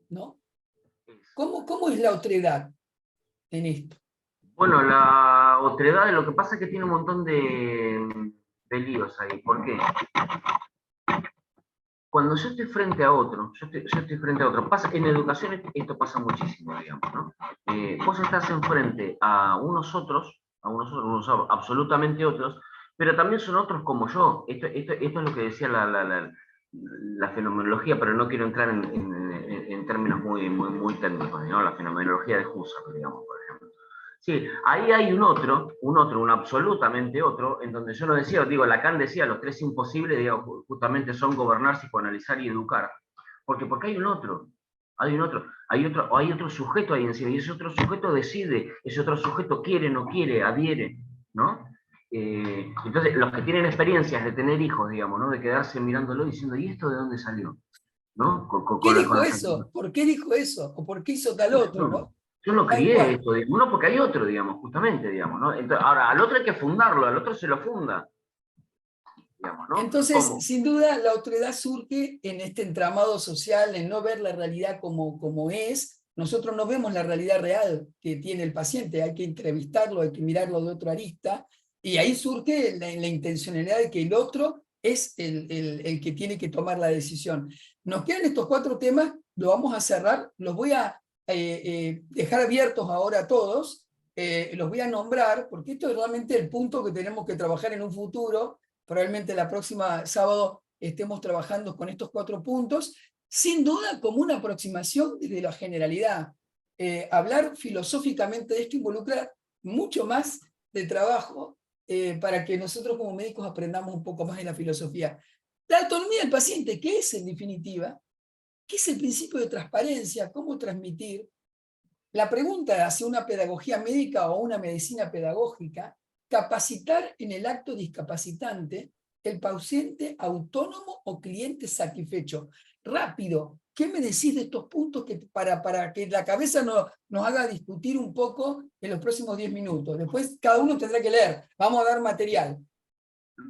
¿no? ¿Cómo es la otredad en esto? Bueno, la otredad, lo que pasa es que tiene un montón de líos ahí. ¿Por qué? Cuando yo estoy frente a otro, yo estoy frente a otro, en educación esto pasa muchísimo, digamos, ¿no? Vos estás enfrente a unos otros, unos absolutamente otros, pero también son otros como yo. Esto es lo que decía la fenomenología, pero no quiero entrar en términos muy técnicos, ¿no? La fenomenología de Husserl, digamos, por ejemplo. Sí, ahí hay un absolutamente otro, en donde yo no decía, digo, Lacan decía, los tres imposibles, digo, justamente son gobernar, psicoanalizar y educar. Porque hay otro sujeto ahí encima, y ese otro sujeto decide, ese otro sujeto quiere, no quiere, adhiere, ¿no? Entonces, los que tienen experiencias de tener hijos, digamos, ¿no? De quedarse mirándolo diciendo, ¿y esto de dónde salió? ¿No? ¿Qué dijo eso? ¿Por qué dijo eso? ¿O por qué hizo tal otro, no? Yo no Tal crié cual. esto, uno porque hay otro, digamos, justamente, digamos, ¿no? Entonces, ahora, al otro hay que fundarlo, al otro se lo funda, digamos, ¿no? Entonces, ¿Cómo? sin duda, la otredad surge en este entramado social, en no ver la realidad como es. Nosotros no vemos la realidad real que tiene el paciente, hay que entrevistarlo, hay que mirarlo de otra arista, y ahí surge la intencionalidad de que el otro es el que tiene que tomar la decisión. Nos quedan estos 4 temas, lo vamos a cerrar, los voy a dejar abiertos ahora a todos, los voy a nombrar, porque esto es realmente el punto que tenemos que trabajar en un futuro. Probablemente la próxima sábado estemos trabajando con estos 4 puntos, sin duda como una aproximación desde la generalidad. Hablar filosóficamente de esto involucra mucho más de trabajo para que nosotros como médicos aprendamos un poco más de la filosofía. La autonomía del paciente, ¿qué es en definitiva? ¿Qué es el principio de transparencia? ¿Cómo transmitir? La pregunta hacia una pedagogía médica o una medicina pedagógica: capacitar en el acto discapacitante el paciente autónomo o cliente satisfecho. Rápido, ¿qué me decís de estos puntos para que la cabeza nos haga discutir un poco en los próximos 10 minutos? Después cada uno tendrá que leer, vamos a dar material.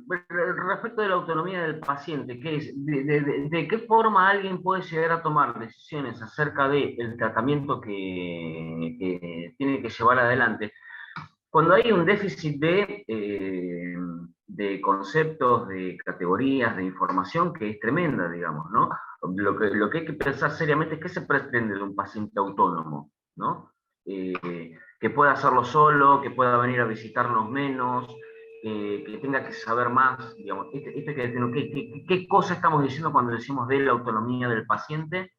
Respecto de la autonomía del paciente, ¿qué es? ¿De qué forma alguien puede llegar a tomar decisiones acerca del tratamiento que tiene que llevar adelante? Cuando hay un déficit de conceptos, de categorías, de información que es tremenda, digamos, ¿no? Lo que hay que pensar seriamente es qué se pretende de un paciente autónomo, ¿no? Que pueda hacerlo solo, que pueda venir a visitarnos menos, que tenga que saber más, digamos. ¿Qué cosa estamos diciendo cuando decimos de la autonomía del paciente?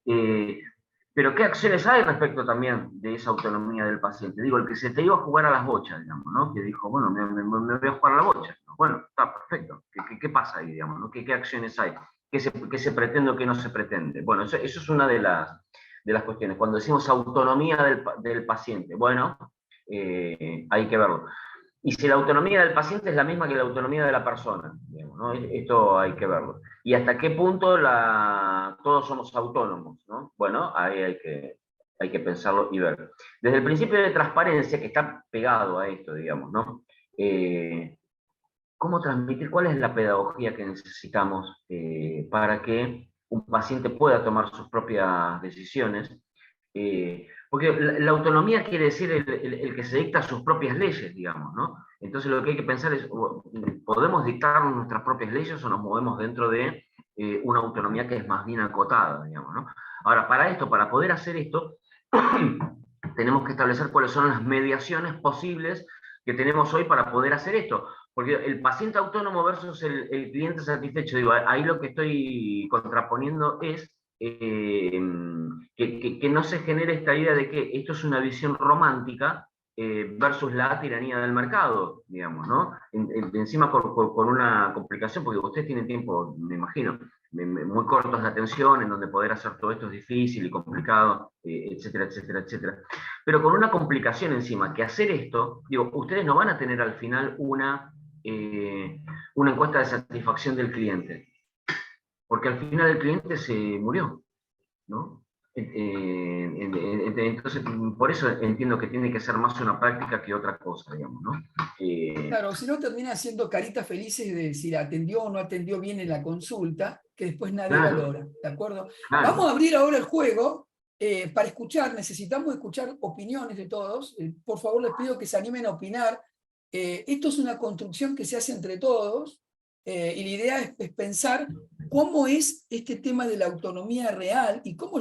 Pero ¿qué acciones hay respecto también de esa autonomía del paciente? Digo, el que se te iba a jugar a las bochas, digamos, ¿no? Que dijo, bueno, me voy a jugar a la bocha. Bueno, está perfecto. ¿Qué pasa ahí, digamos, ¿no? ¿Qué acciones hay? ¿Qué se pretende o qué no se pretende? Bueno, eso es una de las cuestiones. Cuando decimos autonomía del paciente, bueno, hay que verlo. Y si la autonomía del paciente es la misma que la autonomía de la persona, digamos, ¿no? Esto hay que verlo. Y hasta qué punto todos somos autónomos, ¿no? Bueno, ahí hay que pensarlo y verlo. Desde el principio de transparencia, que está pegado a esto, digamos, ¿no? ¿Cómo transmitir? ¿Cuál es la pedagogía que necesitamos para que un paciente pueda tomar sus propias decisiones? Porque la autonomía quiere decir el que se dicta sus propias leyes, digamos, ¿no? Entonces lo que hay que pensar es, ¿podemos dictar nuestras propias leyes o nos movemos dentro de una autonomía que es más bien acotada, digamos, ¿no? Ahora, para poder hacer esto, tenemos que establecer cuáles son las mediaciones posibles que tenemos hoy para poder hacer esto. Porque el paciente autónomo versus el cliente satisfecho, digo, ahí lo que estoy contraponiendo es que no se genere esta idea de que esto es una visión romántica versus la tiranía del mercado, digamos, ¿no? Encima con una complicación, porque ustedes tienen tiempo, me imagino, muy cortos de atención, en donde poder hacer todo esto es difícil y complicado, etcétera, etcétera, etcétera. Pero con una complicación encima, que hacer esto, digo, ustedes no van a tener al final una encuesta de satisfacción del cliente, porque al final el cliente se murió, ¿no? Entonces, por eso entiendo que tiene que ser más una práctica que otra cosa, digamos, ¿no? Claro, si no termina siendo caritas felices de si atendió o no atendió bien en la consulta, que después nadie Claro, valora, ¿de acuerdo? claro. Vamos a abrir ahora el juego para escuchar, necesitamos escuchar opiniones de todos. Por favor, les pido que se animen a opinar. Esto es una construcción que se hace entre todos y la idea es pensar cómo es este tema de la autonomía real y cómo